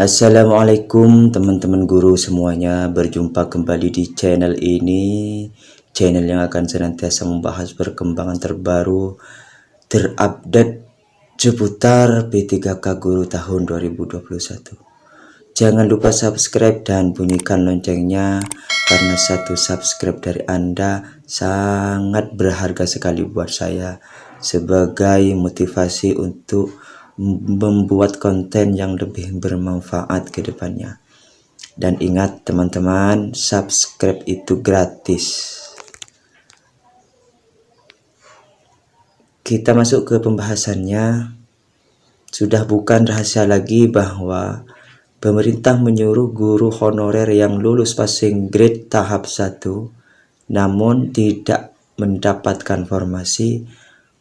Assalamualaikum teman-teman guru semuanya, berjumpa kembali di channel ini, channel yang akan senantiasa membahas perkembangan terbaru, terupdate seputar P3K Guru tahun 2021. Jangan lupa subscribe dan bunyikan loncengnya, karena satu subscribe dari Anda sangat berharga sekali buat saya sebagai motivasi untuk membuat konten yang lebih bermanfaat ke depannya. Dan ingat teman-teman, subscribe itu gratis. Kita masuk ke pembahasannya. Sudah bukan rahasia lagi bahwa pemerintah menyuruh guru honorer yang lulus passing grade tahap 1 namun tidak mendapatkan formasi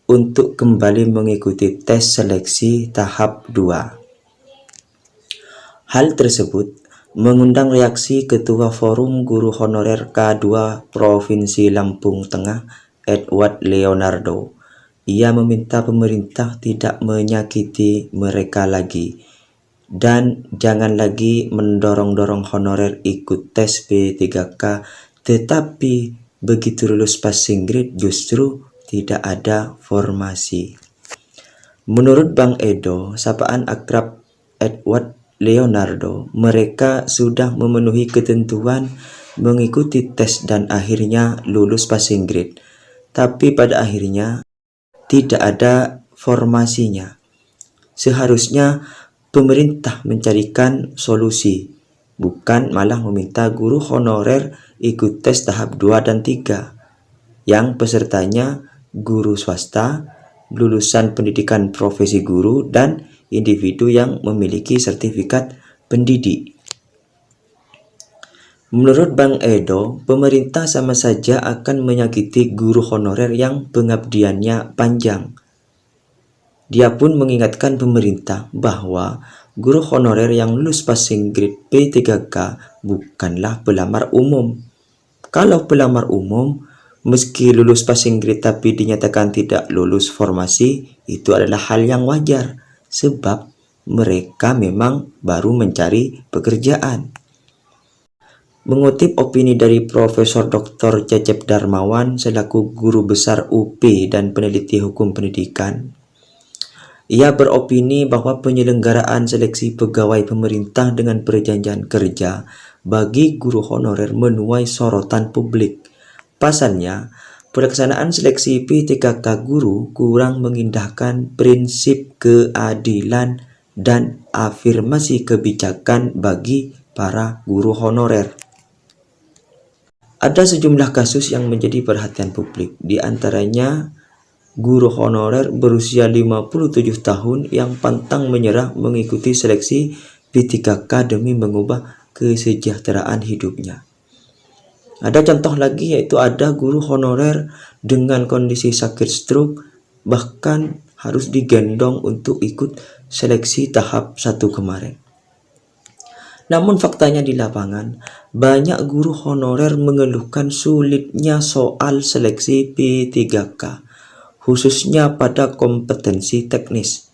untuk kembali mengikuti tes seleksi tahap 2. Hal tersebut mengundang reaksi Ketua Forum Guru Honorer K2 Provinsi Lampung Tengah, Edward Leonardo. Ia meminta pemerintah tidak menyakiti mereka lagi dan jangan lagi mendorong-dorong honorer ikut tes P3K, tetapi begitu lulus passing grade justru tidak ada formasi. Menurut Bang Edo, sapaan akrab Edward Leonardo, mereka sudah memenuhi ketentuan mengikuti tes dan akhirnya lulus passing grade. Tapi pada akhirnya tidak ada formasinya. Seharusnya pemerintah mencarikan solusi, bukan malah meminta guru honorer ikut tes tahap 2 dan 3 yang pesertanya guru swasta, lulusan pendidikan profesi guru, dan individu yang memiliki sertifikat pendidik. Menurut Bang Edo, pemerintah sama saja akan menyakiti guru honorer yang pengabdiannya panjang. Dia pun mengingatkan pemerintah bahwa guru honorer yang lulus passing grade P3K bukanlah pelamar umum. Kalau pelamar umum, meski lulus passing grade tapi dinyatakan tidak lulus formasi, itu adalah hal yang wajar, sebab mereka memang baru mencari pekerjaan. Mengutip opini dari Profesor Dr. Cecep Darmawan selaku Guru Besar UP dan peneliti hukum pendidikan, ia beropini bahwa penyelenggaraan seleksi pegawai pemerintah dengan perjanjian kerja bagi guru honorer menuai sorotan publik. Pasalnya, pelaksanaan seleksi P3K guru kurang mengindahkan prinsip keadilan dan afirmasi kebijakan bagi para guru honorer. Ada sejumlah kasus yang menjadi perhatian publik, di antaranya guru honorer berusia 57 tahun yang pantang menyerah mengikuti seleksi P3K demi mengubah kesejahteraan hidupnya. Ada contoh lagi, yaitu ada guru honorer dengan kondisi sakit stroke bahkan harus digendong untuk ikut seleksi tahap 1 kemarin. Namun faktanya di lapangan, banyak guru honorer mengeluhkan sulitnya soal seleksi P3K, khususnya pada kompetensi teknis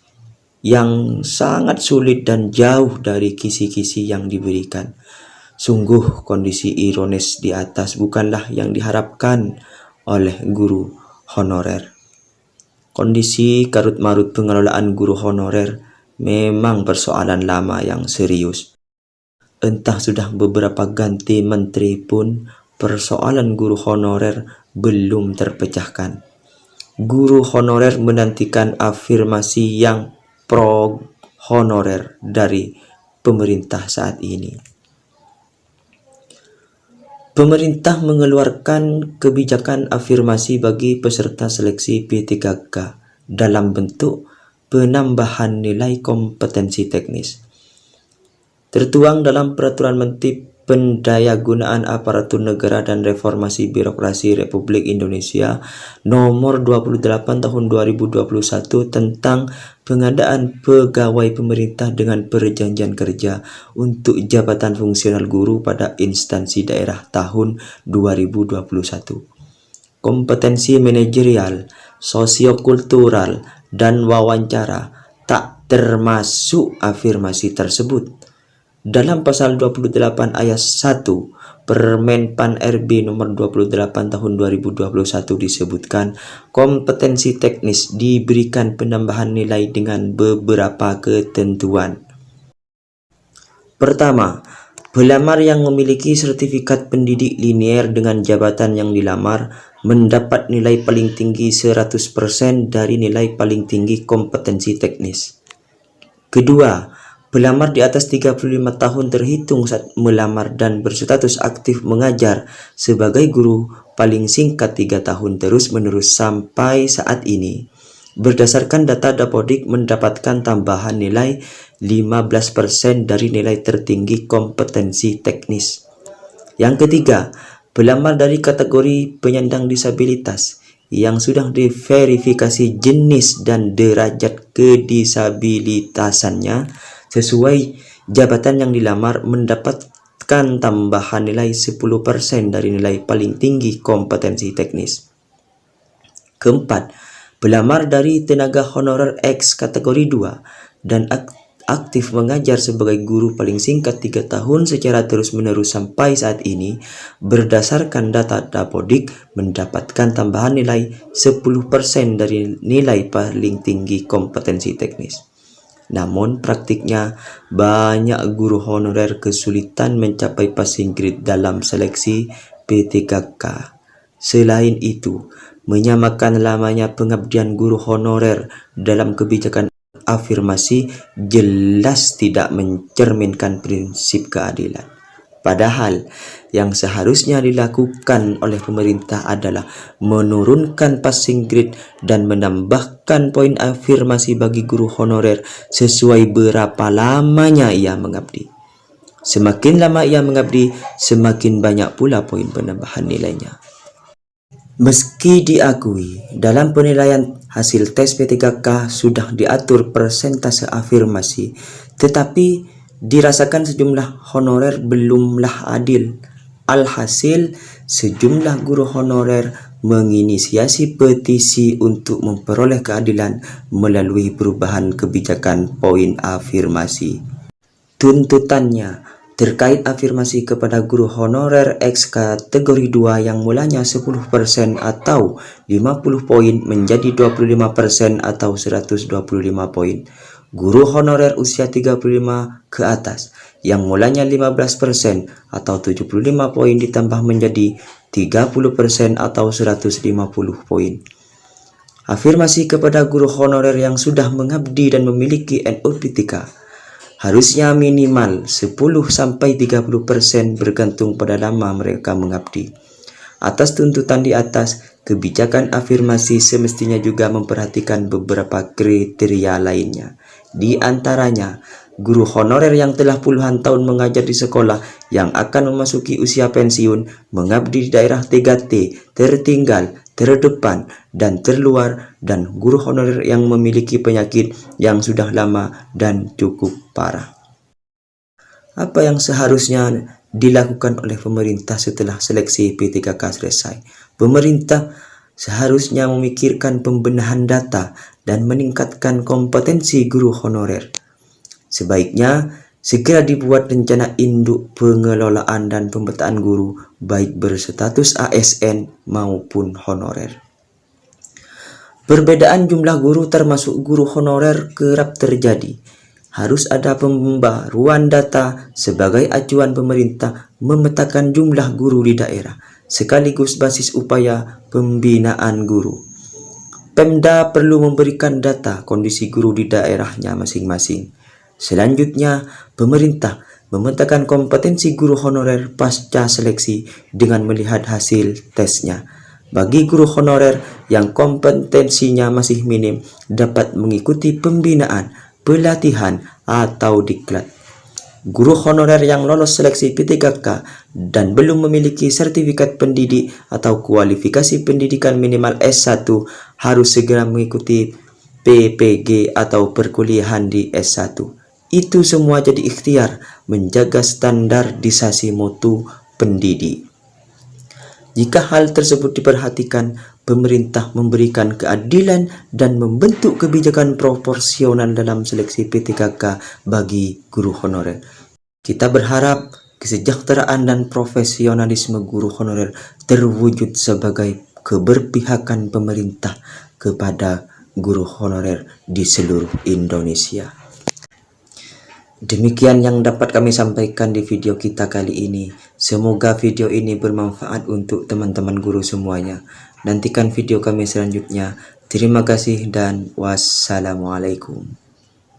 yang sangat sulit dan jauh dari kisi-kisi yang diberikan. Sungguh kondisi ironis di atas bukanlah yang diharapkan oleh guru honorer. Kondisi karut-marut pengelolaan guru honorer memang persoalan lama yang serius. Entah sudah beberapa ganti menteri pun persoalan guru honorer belum terpecahkan. Guru honorer menantikan afirmasi yang pro honorer dari pemerintah saat ini. Pemerintah mengeluarkan kebijakan afirmasi bagi peserta seleksi P3K dalam bentuk penambahan nilai kompetensi teknis. Tertuang dalam Peraturan Menteri Pendayagunaan Aparatur Negara dan Reformasi Birokrasi Republik Indonesia Nomor 28 Tahun 2021 tentang pengadaan pegawai pemerintah dengan perjanjian kerja untuk jabatan fungsional guru pada instansi daerah tahun 2021. Kompetensi manajerial, sosiokultural, dan wawancara tak termasuk afirmasi tersebut. Dalam pasal 28 ayat 1 Permen Pan RB nomor 28 tahun 2021 disebutkan kompetensi teknis diberikan penambahan nilai dengan beberapa ketentuan. Pertama, pelamar yang memiliki sertifikat pendidik linier dengan jabatan yang dilamar mendapat nilai paling tinggi 100% dari nilai paling tinggi kompetensi teknis. Kedua, pelamar di atas 35 tahun terhitung saat melamar dan berstatus aktif mengajar sebagai guru paling singkat 3 tahun terus-menerus sampai saat ini. Berdasarkan data Dapodik mendapatkan tambahan nilai 15% dari nilai tertinggi kompetensi teknis. Yang ketiga, pelamar dari kategori penyandang disabilitas yang sudah diverifikasi jenis dan derajat kedisabilitasannya sesuai jabatan yang dilamar mendapatkan tambahan nilai 10% dari nilai paling tinggi kompetensi teknis. Keempat, pelamar dari tenaga honorer X kategori 2 dan aktif mengajar sebagai guru paling singkat 3 tahun secara terus-menerus sampai saat ini berdasarkan data Dapodik mendapatkan tambahan nilai 10% dari nilai paling tinggi kompetensi teknis. Namun praktiknya banyak guru honorer kesulitan mencapai passing grade dalam seleksi PTKK. Selain itu, menyamakan lamanya pengabdian guru honorer dalam kebijakan afirmasi jelas tidak mencerminkan prinsip keadilan. Padahal yang seharusnya dilakukan oleh pemerintah adalah menurunkan passing grade dan menambahkan poin afirmasi bagi guru honorer sesuai berapa lamanya ia mengabdi. Semakin lama ia mengabdi, semakin banyak pula poin penambahan nilainya. Meski diakui dalam penilaian hasil tes P3K sudah diatur persentase afirmasi, tetapi dirasakan sejumlah honorer belumlah adil. Alhasil, sejumlah guru honorer menginisiasi petisi untuk memperoleh keadilan melalui perubahan kebijakan poin afirmasi. Tuntutannya terkait afirmasi kepada guru honorer X kategori 2 yang mulanya 10% atau 50 poin menjadi 25% atau 125 poin. Guru honorer usia 35 ke atas yang mulanya 15% atau 75 poin ditambah menjadi 30% atau 150 poin. Afirmasi kepada guru honorer yang sudah mengabdi dan memiliki NUPTK harusnya minimal 10-30% bergantung pada lama mereka mengabdi. Atas tuntutan di atas, kebijakan afirmasi semestinya juga memperhatikan beberapa kriteria lainnya. Di antaranya, guru honorer yang telah puluhan tahun mengajar di sekolah yang akan memasuki usia pensiun, mengabdi di daerah 3T, tertinggal, terdepan, dan terluar, dan guru honorer yang memiliki penyakit yang sudah lama dan cukup parah. Apa yang seharusnya dilakukan oleh pemerintah setelah seleksi P3K selesai? Pemerintah seharusnya memikirkan pembenahan data dan meningkatkan kompetensi guru honorer. Sebaiknya segera dibuat rencana induk pengelolaan dan pemetaan guru baik berstatus ASN maupun honorer. Perbedaan jumlah guru termasuk guru honorer kerap terjadi. Harus ada pembaruan data sebagai acuan pemerintah memetakan jumlah guru di daerah, sekaligus basis upaya pembinaan guru. Pemda perlu memberikan data kondisi guru di daerahnya masing-masing. Selanjutnya, pemerintah memetakan kompetensi guru honorer pasca seleksi dengan melihat hasil tesnya. Bagi guru honorer yang kompetensinya masih minim dapat mengikuti pembinaan, pelatihan, atau diklat. Guru honorer yang lolos seleksi P3K dan belum memiliki sertifikat pendidik atau kualifikasi pendidikan minimal S1 harus segera mengikuti PPG atau perkuliahan di S1. Itu semua jadi ikhtiar menjaga standarisasi mutu pendidik. Jika hal tersebut diperhatikan, pemerintah memberikan keadilan dan membentuk kebijakan proporsional dalam seleksi P3K bagi guru honorer. Kita berharap kesejahteraan dan profesionalisme guru honorer terwujud sebagai keberpihakan pemerintah kepada guru honorer di seluruh Indonesia. Demikian yang dapat kami sampaikan di video kita kali ini. Semoga video ini bermanfaat untuk teman-teman guru semuanya. Nantikan video kami selanjutnya. Terima kasih dan wassalamualaikum.